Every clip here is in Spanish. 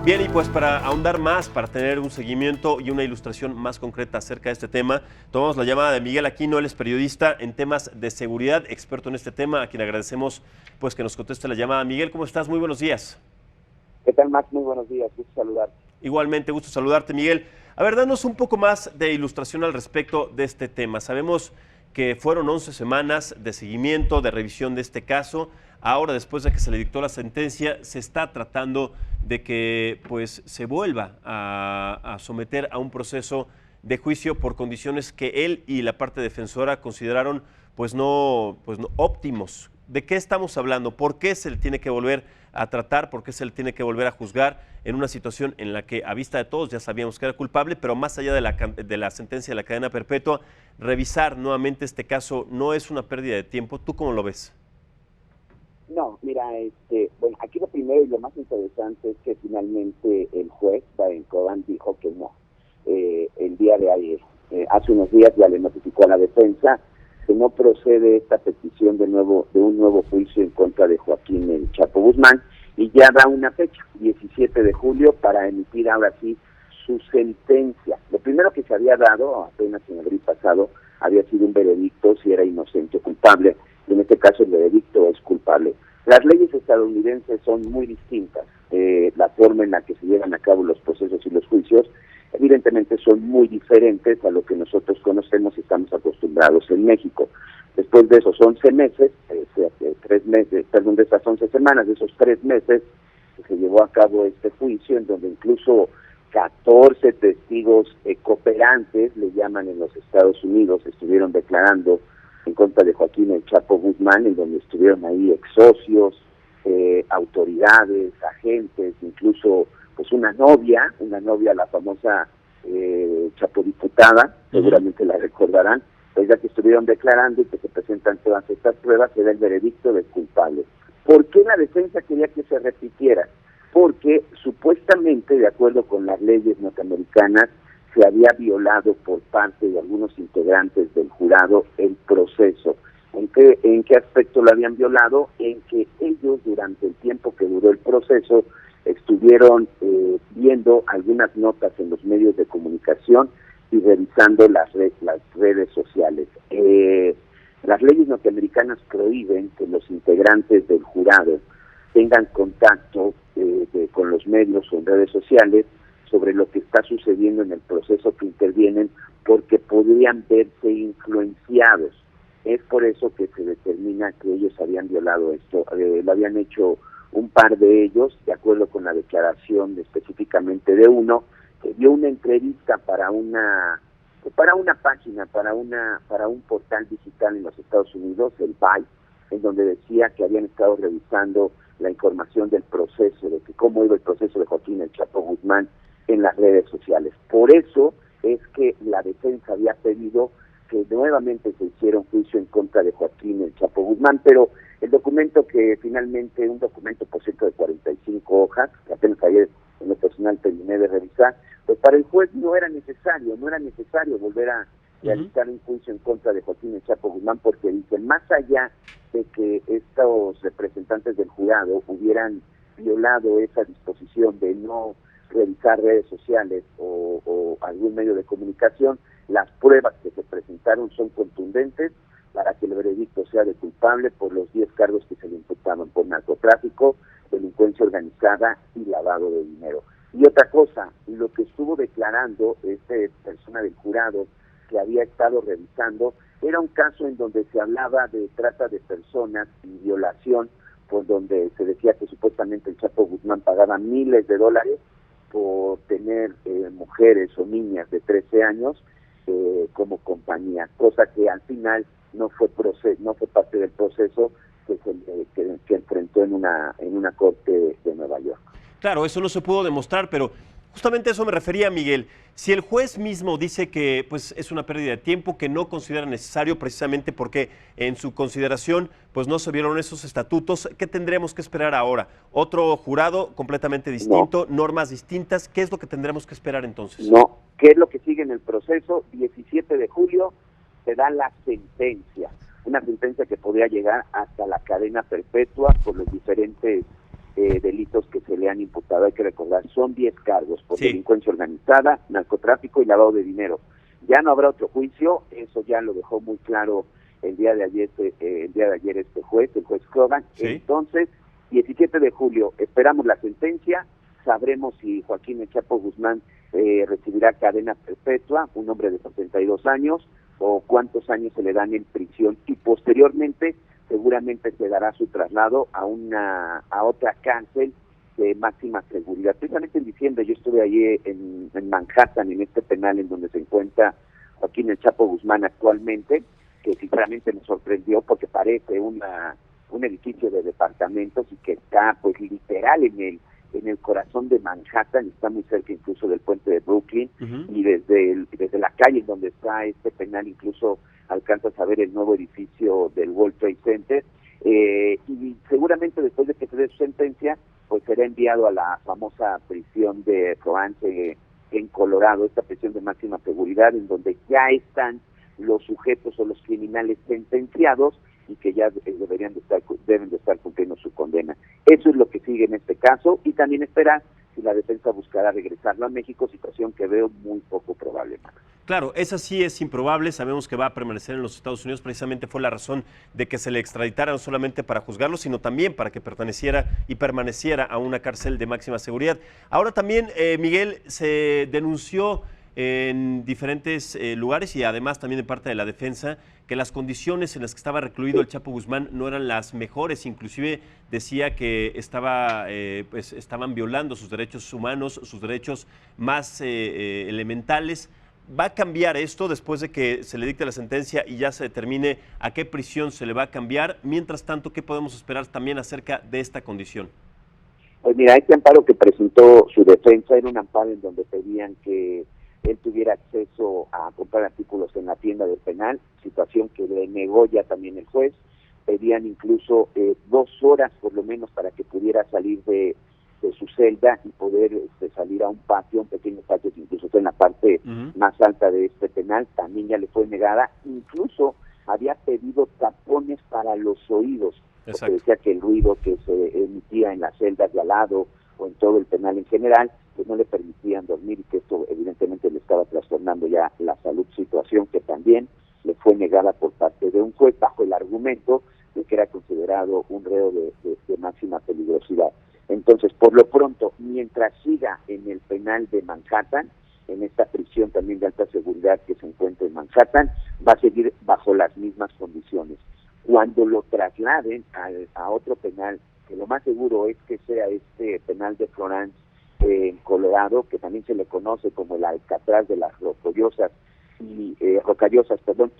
Bien, y pues para ahondar más, para tener un seguimiento y una ilustración más concreta acerca de este tema, tomamos la llamada de Miguel Aquino. Él es periodista en temas de seguridad, experto en este tema, a quien agradecemos pues que nos conteste la llamada. Miguel, ¿cómo estás? Muy buenos días. ¿Qué tal, Max? Muy buenos días, gusto saludarte. Igualmente, gusto saludarte, Miguel. A ver, danos un poco más de ilustración al respecto de este tema. Sabemos que fueron 11 semanas de seguimiento, de revisión de este caso. Ahora, después de que se le dictó la sentencia, se está tratando de que pues, se vuelva a someter a un proceso de juicio por condiciones que él y la parte defensora consideraron pues no óptimos. ¿De qué estamos hablando? ¿Por qué se le tiene que volver a tratar? ¿Por qué se le tiene que volver a juzgar en una situación en la que a vista de todos ya sabíamos que era culpable, pero más allá de la sentencia de la cadena perpetua, revisar nuevamente este caso no es una pérdida de tiempo? ¿Tú cómo lo ves? No, mira, bueno, aquí lo primero y lo más interesante es que finalmente el juez, Brian Cohen, dijo que no. El día de ayer, hace unos días ya le notificó a la defensa que no procede esta petición de un nuevo juicio en contra de Joaquín El Chapo Guzmán, y ya da una fecha, 17 de julio, para emitir ahora sí su sentencia. Lo primero que se había dado, apenas en abril pasado, había sido un veredicto si era inocente o culpable, y en este caso el veredicto es culpable. Las leyes estadounidenses son muy distintas, la forma en la que se llevan a cabo los procesos y los juicios evidentemente son muy diferentes a lo que nosotros conocemos y estamos acostumbrados en México. Después de esos 11 meses, de esas 11 semanas, de esos 3 meses, se llevó a cabo este juicio en donde incluso 14 testigos cooperantes, le llaman en los Estados Unidos, estuvieron declarando en contra de Joaquín El Chapo Guzmán, en donde estuvieron ahí ex socios, autoridades, agentes, incluso pues una novia, la famosa Chapodiputada, seguramente la recordarán, pues ya que estuvieron declarando y que se presentan todas estas pruebas, se da el veredicto de culpable. ¿Por qué la defensa quería que se repitiera? Porque supuestamente, de acuerdo con las leyes norteamericanas, se había violado por parte de algunos integrantes del jurado el proceso. ¿En qué aspecto lo habían violado? En que ellos, durante el tiempo que duró el proceso, estuvieron viendo algunas notas en los medios de comunicación y revisando las redes sociales. Las leyes norteamericanas prohíben que los integrantes del jurado tengan contacto con los medios o en redes sociales sobre lo que está sucediendo en el proceso que intervienen, porque podrían verse influenciados. Es por eso que se determina que ellos habían violado esto. Lo habían hecho un par de ellos, de acuerdo con la declaración específicamente de uno, que dio una entrevista para una página, para un portal digital en los Estados Unidos, el Vice, en donde decía que habían estado revisando la información del proceso, de que cómo iba el proceso de Joaquín El Chapo Guzmán en las redes sociales. Por eso es que la defensa había pedido que nuevamente se hiciera un juicio en contra de Joaquín El Chapo Guzmán, pero el documento que finalmente, un documento por cierto de 45 hojas, que apenas ayer en lo personal terminé de revisar, pues para el juez no era necesario volver a realizar un juicio en contra de Joaquín El Chapo Guzmán, porque dicen, más allá de que estos representantes del jurado hubieran violado esa disposición de no revisar redes sociales o algún medio de comunicación, las pruebas que se presentaron son contundentes para que el veredicto sea de culpable por los 10 cargos que se le imputaban por narcotráfico, delincuencia organizada y lavado de dinero. Y otra cosa, lo que estuvo declarando esta persona del jurado que había estado revisando, era un caso en donde se hablaba de trata de personas y violación, por donde se decía que supuestamente el Chapo Guzmán pagaba miles de dólares por tener mujeres o niñas de 13 años como compañía, cosa que al final no fue parte del proceso que enfrentó en una corte de Nueva York. Claro, eso no se pudo demostrar, pero justamente a eso me refería, Miguel. Si el juez mismo dice que pues, es una pérdida de tiempo, que no considera necesario precisamente porque en su consideración pues, no se vieron esos estatutos, ¿qué tendremos que esperar ahora? ¿Otro jurado completamente distinto, normas distintas? ¿Qué es lo que tendremos que esperar entonces? No, ¿qué es lo que sigue en el proceso? 17 de julio se da la sentencia, una sentencia que podría llegar hasta la cadena perpetua por los diferentes delitos que se le han imputado. Hay que recordar, son 10 cargos por Sí. delincuencia organizada, narcotráfico y lavado de dinero. Ya no habrá otro juicio, eso ya lo dejó muy claro el día de ayer este juez, el juez Croban. Sí. Entonces, 17 de julio, esperamos la sentencia, sabremos si Joaquín El Chapo Guzmán recibirá cadena perpetua, un hombre de 72 años, o cuántos años se le dan en prisión, y posteriormente seguramente se dará su traslado a otra cárcel de máxima seguridad. Precisamente en diciembre yo estuve allí en Manhattan, en este penal en donde se encuentra Joaquín El Chapo Guzmán actualmente, que sinceramente me sorprendió porque parece un edificio de departamentos y que está pues literal en el corazón de Manhattan, está muy cerca incluso del puente de Brooklyn, y desde la calle donde está este penal incluso alcanzas a ver el nuevo edificio del World Trade Center, y seguramente después de que se dé su sentencia, pues será enviado a la famosa prisión de Florence en Colorado, esta prisión de máxima seguridad, en donde ya están los sujetos o los criminales sentenciados y que ya deben de estar cumpliendo su condena. Eso es lo que sigue en este caso, y también esperar si la defensa buscará regresarlo a México, situación que veo muy poco probable. Claro, esa sí es improbable, sabemos que va a permanecer en los Estados Unidos, precisamente fue la razón de que se le extraditara no solamente para juzgarlo, sino también para que permaneciera a una cárcel de máxima seguridad. Ahora también, Miguel, se denunció en diferentes lugares y además también de parte de la defensa que las condiciones en las que estaba recluido el Chapo Guzmán no eran las mejores, inclusive decía que estaban violando sus derechos humanos, sus derechos más elementales. ¿Va a cambiar esto después de que se le dicte la sentencia y ya se determine a qué prisión se le va a cambiar? Mientras tanto, ¿qué podemos esperar también acerca de esta condición? Pues mira, este amparo que presentó su defensa era un amparo en donde pedían que él tuviera acceso a comprar artículos en la tienda del penal, situación que le negó ya también el juez. Pedían incluso 2 horas por lo menos para que pudiera salir de su celda y poder salir a un patio, un pequeño patio que incluso está en la parte más alta de este penal, también ya le fue negada. Incluso había pedido tapones para los oídos, porque decía que el ruido que se emitía en las celdas de al lado o en todo el penal en general, pues no le permitían dormir, y que esto evidentemente le estaba trastornando ya la salud, situación que también le fue negada por parte de un juez bajo el argumento de que era considerado un reo de máxima peligrosidad. Entonces, por lo pronto, mientras siga en el penal de Manhattan, en esta prisión también de alta seguridad que se encuentra en Manhattan, va a seguir bajo las mismas condiciones. Cuando lo trasladen a otro penal, que lo más seguro es que sea este penal de Florence en Colorado, que también se le conoce como el Alcatraz de las Rocallosas, y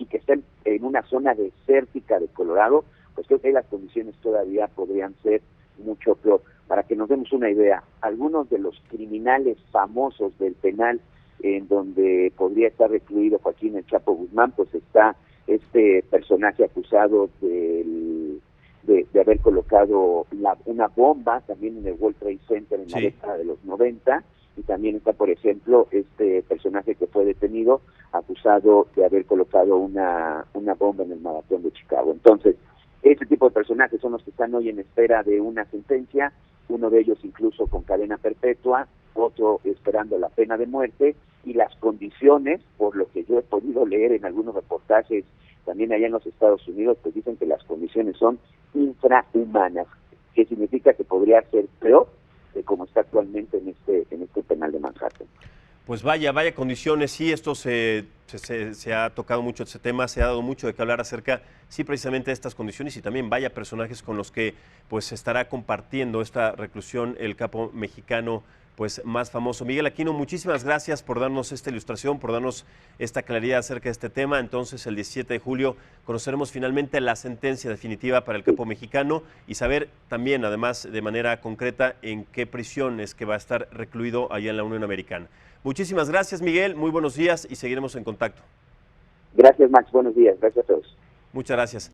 que está en una zona desértica de Colorado, pues creo que ahí las condiciones todavía podrían ser mucho peor. Para que nos demos una idea, algunos de los criminales famosos del penal en donde podría estar recluido Joaquín El Chapo Guzmán, pues está este personaje acusado de haber colocado una bomba también en el World Trade Center en la década de los 90, y también está, por ejemplo, este personaje que fue detenido acusado de haber colocado una bomba en el maratón de Chicago. Entonces, ese tipo de personajes son los que están hoy en espera de una sentencia, uno de ellos incluso con cadena perpetua, otro esperando la pena de muerte, y las condiciones, por lo que yo he podido leer en algunos reportajes también allá en los Estados Unidos, pues dicen que las condiciones son infrahumanas, que significa que podría ser peor de como está actualmente en este penal de Manhattan. Pues vaya condiciones, sí, esto se ha tocado mucho ese tema, se ha dado mucho de qué hablar acerca, sí, precisamente de estas condiciones, y también vaya personajes con los que pues estará compartiendo esta reclusión el capo mexicano pues más famoso. Miguel Aquino, muchísimas gracias por darnos esta ilustración, por darnos esta claridad acerca de este tema. Entonces, el 17 de julio conoceremos finalmente la sentencia definitiva para el capo mexicano y saber también, además, de manera concreta, en qué prisión es que va a estar recluido allá en la Unión Americana. Muchísimas gracias, Miguel, muy buenos días y seguiremos en contacto. Gracias, Max, buenos días, gracias a todos. Muchas gracias.